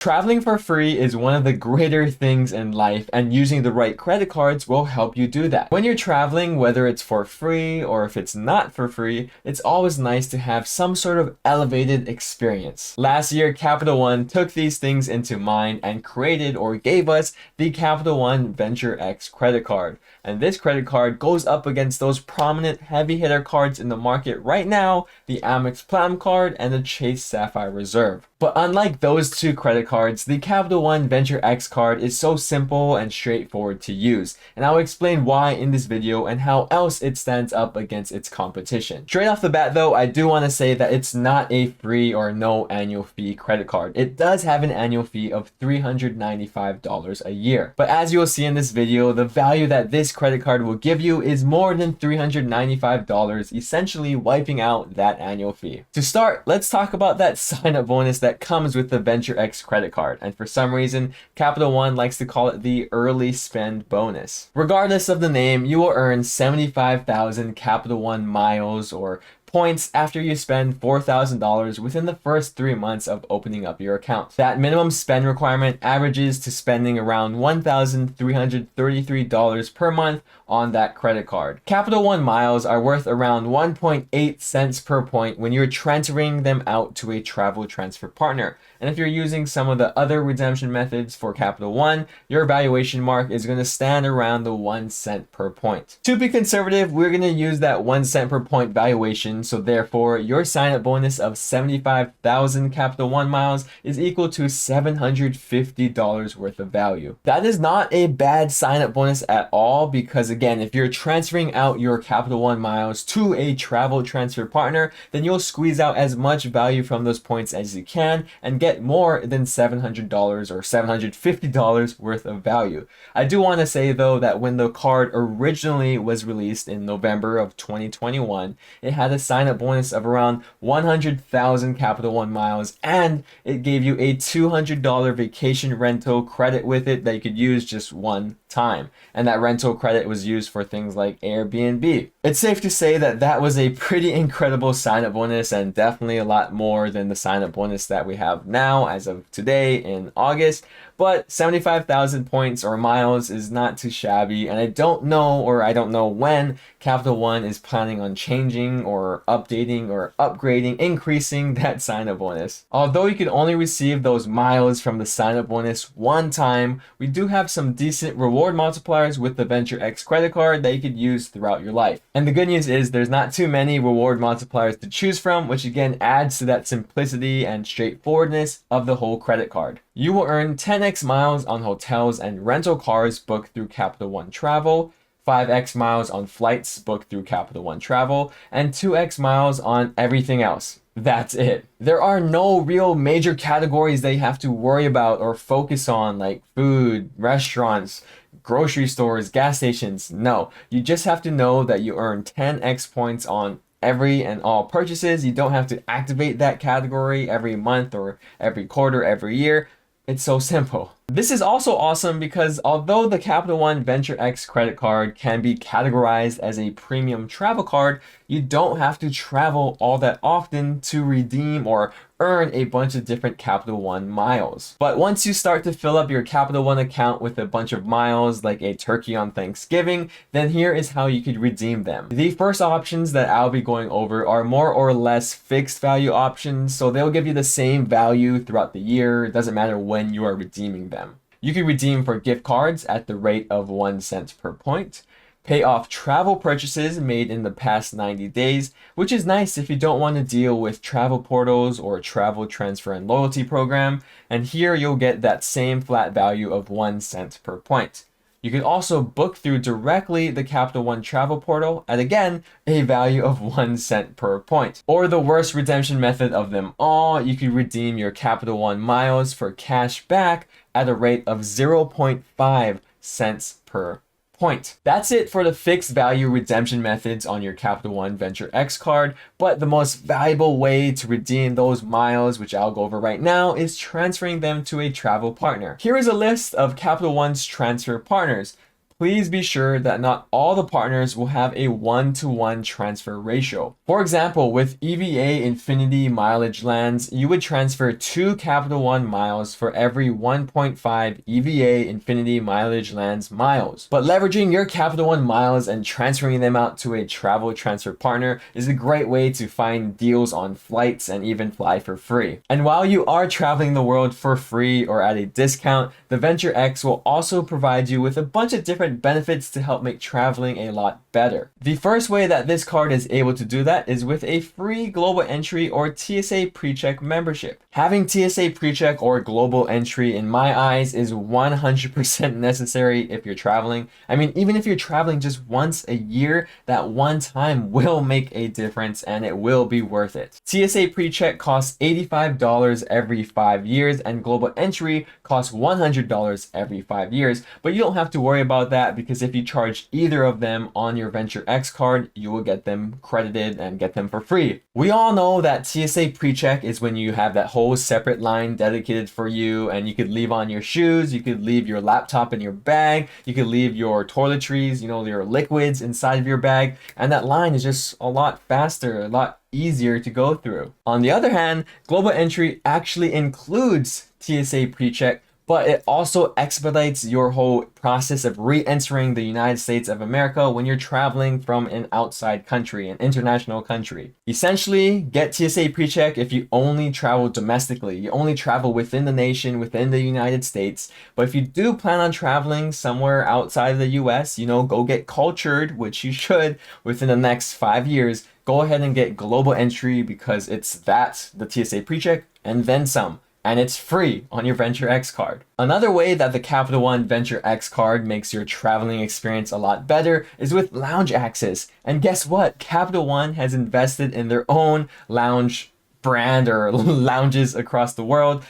Traveling for free is one of the greater things in life, and using the right credit cards will help you do that. When you're traveling, whether it's for free or if it's not for free, it's always nice to have some sort of elevated experience. Last year, Capital One took these things into mind and created or gave us the Capital One Venture X credit card. And this credit card goes up against those prominent heavy hitter cards in the market right now, the Amex Platinum card and the Chase Sapphire Reserve. But unlike those two credit cards, the Capital One Venture X card is so simple and straightforward to use, and I'll explain why in this video and how else it stands up against its competition. Straight off the bat though, I do want to say that it's not a free or no annual fee credit card. It does have an annual fee of $395 a year. But as you'll see in this video, the value that this credit card will give you is more than $395, essentially wiping out that annual fee. To start, let's talk about that sign-up bonus that comes with the Venture X credit card, and for some reason Capital One likes to call it the early spend bonus. Regardless of the name, you will earn 75,000 Capital One miles or points after you spend $4,000 within the first 3 months of opening up your account. That minimum spend requirement averages to spending around $1,333 per month on that credit card. Capital One miles are worth around 1.8 cents per point when you're transferring them out to a travel transfer partner. And if you're using some of the other redemption methods for Capital One, your valuation mark is going to stand around the 1 cent per point. To be conservative, we're going to use that 1 cent per point valuation, so therefore your sign-up bonus of 75,000 Capital One miles is equal to $750 worth of value. That is not a bad sign-up bonus at all, because again, if you're transferring out your Capital One miles to a travel transfer partner, then you'll squeeze out as much value from those points as you can and get more than $700 or $750 worth of value. I do want to say though that when the card originally was released in November of 2021, it had a sign-up bonus of around 100,000 Capital One miles, and it gave you a $200 vacation rental credit with it that you could use just one time. And that rental credit was used for things like Airbnb. It's safe to say that that was a pretty incredible sign-up bonus, and definitely a lot more than the sign-up bonus that we have now as of today in August. But 75,000 points or miles is not too shabby, and I don't know when Capital One is planning on changing or updating or upgrading, increasing that sign-up bonus. Although you can only receive those miles from the sign-up bonus one time, we do have some decent reward multipliers with the Venture X credit card that you could use throughout your life. And the good news is there's not too many reward multipliers to choose from, which again adds to that simplicity and straightforwardness of the whole credit card. You will earn 10x miles on hotels and rental cars booked through Capital One Travel, 5x miles on flights booked through Capital One Travel, and 2x miles on everything else. That's it. There are no real major categories that you have to worry about or focus on, like food, restaurants, grocery stores, gas stations. No, you just have to know that you earn 10x points on every and all purchases. You don't have to activate that category every month or every quarter, every year. It's so simple. This is also awesome because although the Capital One Venture X credit card can be categorized as a premium travel card, you don't have to travel all that often to redeem or earn a bunch of different Capital One miles. But once you start to fill up your Capital One account with a bunch of miles like a turkey on Thanksgiving, then here is how you could redeem them. The first options that I'll be going over are more or less fixed value options, so they'll give you the same value throughout the year. It doesn't matter when you are redeeming them. You can redeem for gift cards at the rate of 1 cent per point, pay off travel purchases made in the past 90 days, which is nice if you don't want to deal with travel portals or travel transfer and loyalty program, and here you'll get that same flat value of 1 cent per point. You can also book through directly the Capital One travel portal at, again, a value of 1 cent per point. Or the worst redemption method of them all, you can redeem your Capital One miles for cash back at a rate of 0.5 cents per point. That's it for the fixed value redemption methods on your Capital One Venture X card, but the most valuable way to redeem those miles, which I'll go over right now, is transferring them to a travel partner. Here is a list of Capital One's transfer partners. please be sure that not all the partners will have a 1-to-1 transfer ratio. For example, with EVA Infinity Mileage Lands, you would transfer 2 Capital One miles for every 1.5 EVA Infinity Mileage Lands miles. But leveraging your Capital One miles and transferring them out to a travel transfer partner is a great way to find deals on flights and even fly for free. And while you are traveling the world for free or at a discount, the Venture X will also provide you with a bunch of different benefits to help make traveling a lot better. The first way that this card is able to do that is with a free global entry or TSA PreCheck membership. Having TSA PreCheck or global entry in my eyes is 100% necessary if you're traveling. I mean, even if you're traveling just once a year, that one time will make a difference and it will be worth it. TSA PreCheck costs $85 every 5 years and global entry costs $100 every 5 years, but you don't have to worry about that because if you charge either of them on your Venture X card, you will get them credited and get them for free. We all know that TSA PreCheck is when you have that whole separate line dedicated for you and you could leave on your shoes, you could leave your laptop in your bag, you could leave your toiletries, your liquids inside of your bag, and that line is just a lot faster, a lot easier to go through. On the other hand, global entry actually includes TSA PreCheck, but it also expedites your whole process of re-entering the United States of America when you're traveling from an outside country, an international country. Essentially, get TSA PreCheck if you only travel domestically. You only travel within the nation, within the United States. But if you do plan on traveling somewhere outside of the US, go get cultured, which you should within the next 5 years. Go ahead and get global entry because it's the TSA PreCheck, and then some. And it's free on your Venture X card. Another way that the Capital One Venture X card makes your traveling experience a lot better is with lounge access. And guess what? Capital One has invested in their own lounge brand or lounges across the world.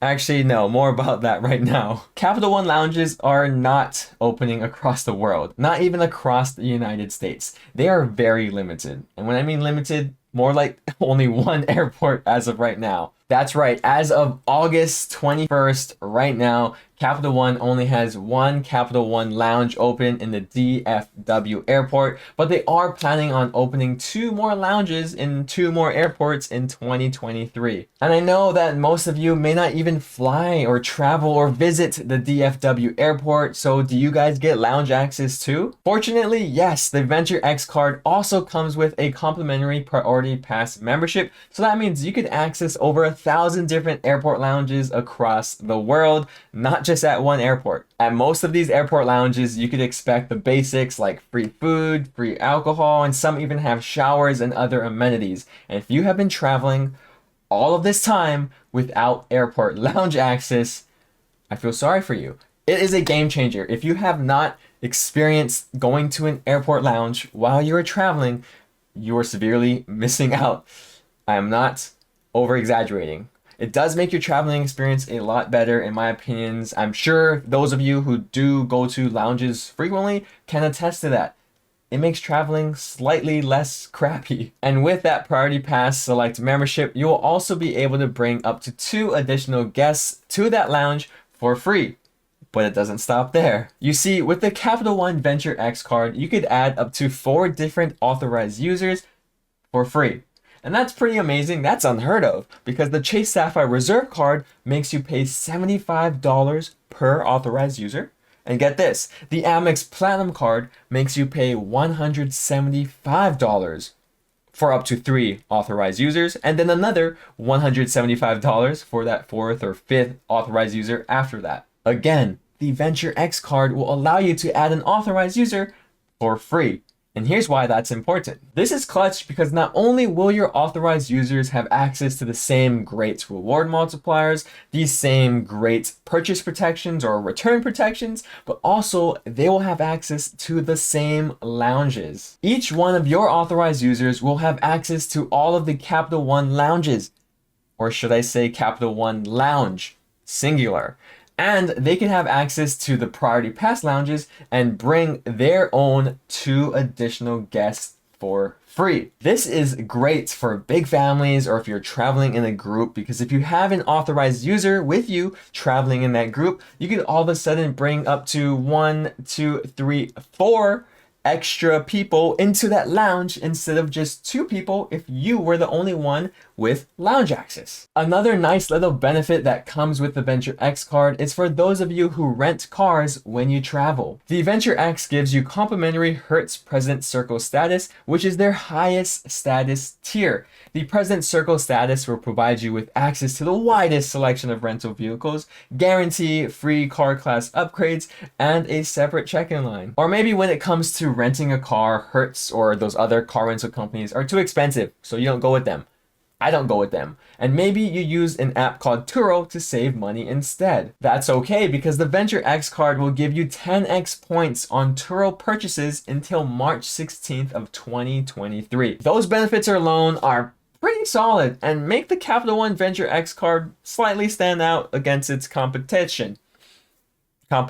Actually, no, more about that right now. Capital One lounges are not opening across the world, not even across the United States. They are very limited. And when I mean limited, more like only one airport as of right now. That's right, as of August 21st, right now, Capital One only has one Capital One lounge open in the DFW airport, but they are planning on opening 2 more lounges in 2 more airports in 2023. And I know that most of you may not even fly or travel or visit the DFW airport, so do you guys get lounge access too? Fortunately, yes, the Venture X card also comes with a complimentary Priority Pass membership, so that means you could access over 1,000 different airport lounges across the world, not just at one airport. At most of these airport lounges, you could expect the basics like free food, free alcohol, and some even have showers and other amenities. And if you have been traveling all of this time without airport lounge access, I feel sorry for you. It is a game changer. If you have not experienced going to an airport lounge while you are traveling, you are severely missing out. I am not over exaggerating. It does make your traveling experience a lot better in my opinions. I'm sure those of you who do go to lounges frequently can attest to that. It makes traveling slightly less crappy. And with that Priority Pass Select membership, you will also be able to bring up to 2 additional guests to that lounge for free. But it doesn't stop there. You see, with the Capital One Venture X card, you could add up to 4 different authorized users for free. And that's pretty amazing. That's unheard of because the Chase Sapphire Reserve card makes you pay $75 per authorized user. And get this, the Amex Platinum card makes you pay $175 for up to 3 authorized users, and then another $175 for that 4th or 5th authorized user after that. Again, the Venture X card will allow you to add an authorized user for free. And here's why that's important. This is clutch because not only will your authorized users have access to the same great reward multipliers, these same great purchase protections or return protections, but also they will have access to the same lounges. Each one of your authorized users will have access to all of the Capital One lounges, or should I say Capital One lounge, singular. And they can have access to the Priority Pass lounges and bring their own 2 additional guests for free. This is great for big families or if you're traveling in a group, because if you have an authorized user with you traveling in that group, you could all of a sudden bring up to 1, 2, 3, 4 extra people into that lounge instead of just 2 people if you were the only one with lounge access. Another nice little benefit that comes with the Venture X card is for those of you who rent cars when you travel. The Venture X gives you complimentary Hertz President Circle status, which is their highest status tier. The President Circle status will provide you with access to the widest selection of rental vehicles, guarantee free car class upgrades, and a separate check-in line. Or maybe when it comes to renting a car, Hertz or those other car rental companies are too expensive, so you don't go with them. I don't go with them. And maybe you use an app called Turo to save money instead. That's okay, because the Venture X card will give you 10x points on Turo purchases until March 16th of 2023. Those benefits alone are pretty solid and make the Capital One Venture X card slightly stand out against its competition. But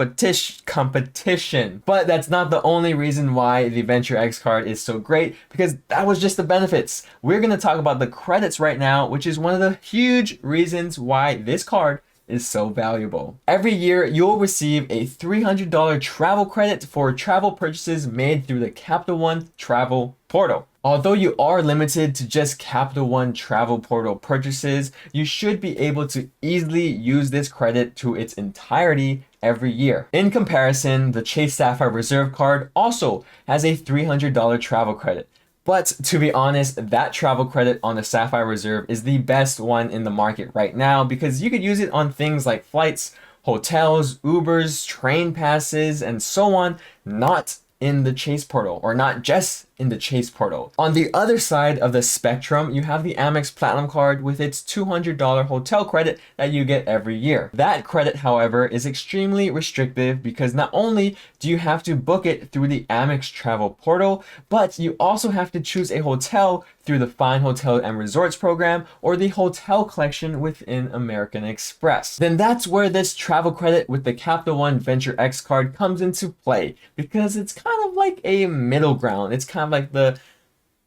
that's not the only reason why the Venture X card is so great, because that was just the benefits. We're going to talk about the credits right now, which is one of the huge reasons why this card is so valuable. Every year, you'll receive a $300 travel credit for travel purchases made through the Capital One Travel Portal. Although you are limited to just Capital One Travel Portal purchases, you should be able to easily use this credit to its entirety every year. In comparison, the Chase Sapphire Reserve card also has a $300 travel credit. But to be honest, that travel credit on the Sapphire Reserve is the best one in the market right now, because you could use it on things like flights, hotels, Ubers, train passes, and so on, not in the Chase portal, or not just in the Chase portal. On the other side of the spectrum, you have the Amex Platinum card with its $200 hotel credit that you get every year. That credit, however, is extremely restrictive because not only do you have to book it through the Amex travel portal, but you also have to choose a hotel through the Fine Hotel and Resorts program or the hotel collection within American Express. Then that's where this travel credit with the Capital One Venture X card comes into play, because it's kind of like a middle ground. It's kind of like the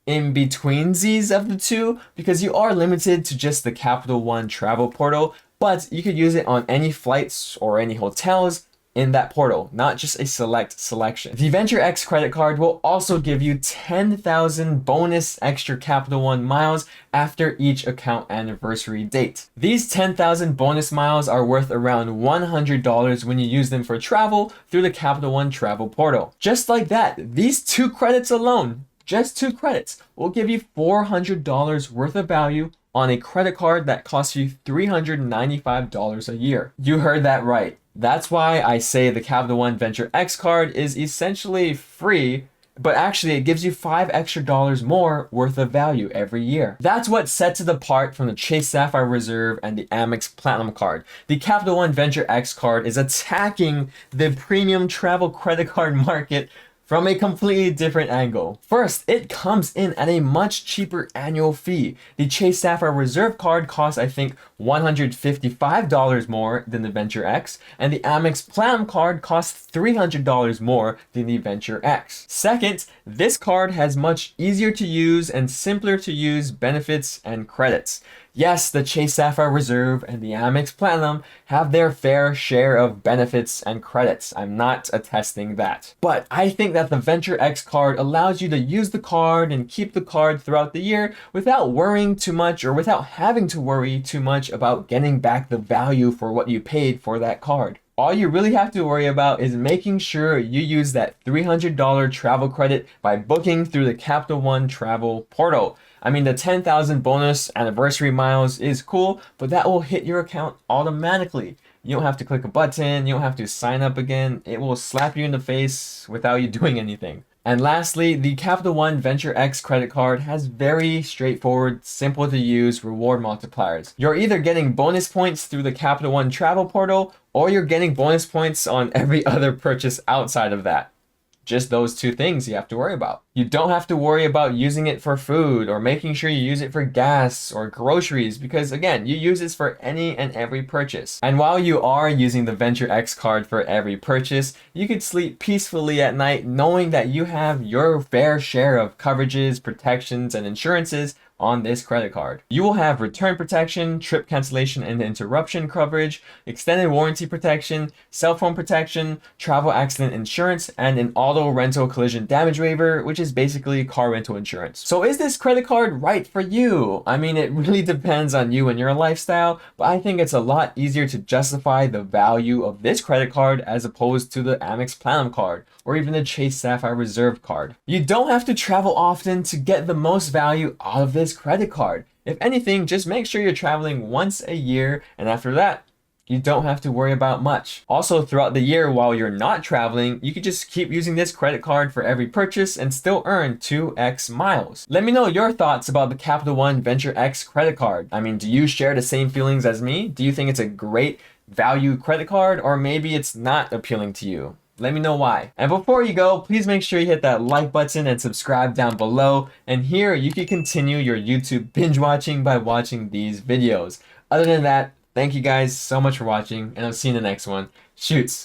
in-betweensies of the two, because you are limited to just the Capital One travel portal, but you could use it on any flights or any hotels in that portal, not just a select selection. The Venture X credit card will also give you 10,000 bonus extra Capital One miles after each account anniversary date. These 10,000 bonus miles are worth around $100 when you use them for travel through the Capital One travel portal. Just like that, these 2 credits alone, just 2 credits, will give you $400 worth of value on a credit card that costs you $395 a year. You heard that right. That's why I say the Capital One Venture X card is essentially free, but actually it gives you $5 extra more worth of value every year. That's what sets it apart from the Chase Sapphire Reserve and the Amex Platinum card. The Capital One Venture X card is attacking the premium travel credit card market from a completely different angle. First, it comes in at a much cheaper annual fee. The Chase Sapphire Reserve card costs, I think, $155 more than the Venture X, and the Amex Platinum card costs $300 more than the Venture X. Second, this card has much easier to use and simpler to use benefits and credits. Yes, the Chase Sapphire Reserve and the Amex Platinum have their fair share of benefits and credits. I'm not attesting that. But I think that the Venture X card allows you to use the card and keep the card throughout the year without worrying too much, or without having to worry too much about getting back the value for what you paid for that card. All you really have to worry about is making sure you use that $300 travel credit by booking through the Capital One travel portal. I mean, the 10,000 bonus anniversary miles is cool, but that will hit your account automatically. You don't have to click a button, you don't have to sign up again. It will slap you in the face without you doing anything. And lastly, the Capital One Venture X credit card has very straightforward, simple to use reward multipliers. You're either getting bonus points through the Capital One travel portal, or you're getting bonus points on every other purchase outside of that. just those two things you have to worry about. You don't have to worry about using it for food or making sure you use it for gas or groceries because again, you use this for any and every purchase. And while you are using the Venture X card for every purchase, you could sleep peacefully at night knowing that you have your fair share of coverages, protections, and insurances on this credit card. You will have return protection, trip cancellation and interruption coverage, extended warranty protection, cell phone protection, travel accident insurance, and an auto rental collision damage waiver, which is basically car rental insurance. So is this credit card right for you? I mean, it really depends on you and your lifestyle, but I think it's a lot easier to justify the value of this credit card as opposed to the Amex Platinum card or even the Chase Sapphire Reserve card. You don't have to travel often to get the most value out of this credit card. If anything, just make sure you're traveling once a year, and after that, you don't have to worry about much. Also, throughout the year while you're not traveling, you could just keep using this credit card for every purchase and still earn 2x miles. Let me know your thoughts about the Capital One Venture X credit card. I mean, do you share the same feelings as me? Do you think it's a great value credit card, or maybe it's not appealing to you? Let me know why. And before you go, please make sure you hit that like button and subscribe down below. And here you can continue your YouTube binge watching by watching these videos. Other than that, thank you guys so much for watching, and I'll see you in the next one. Shoots.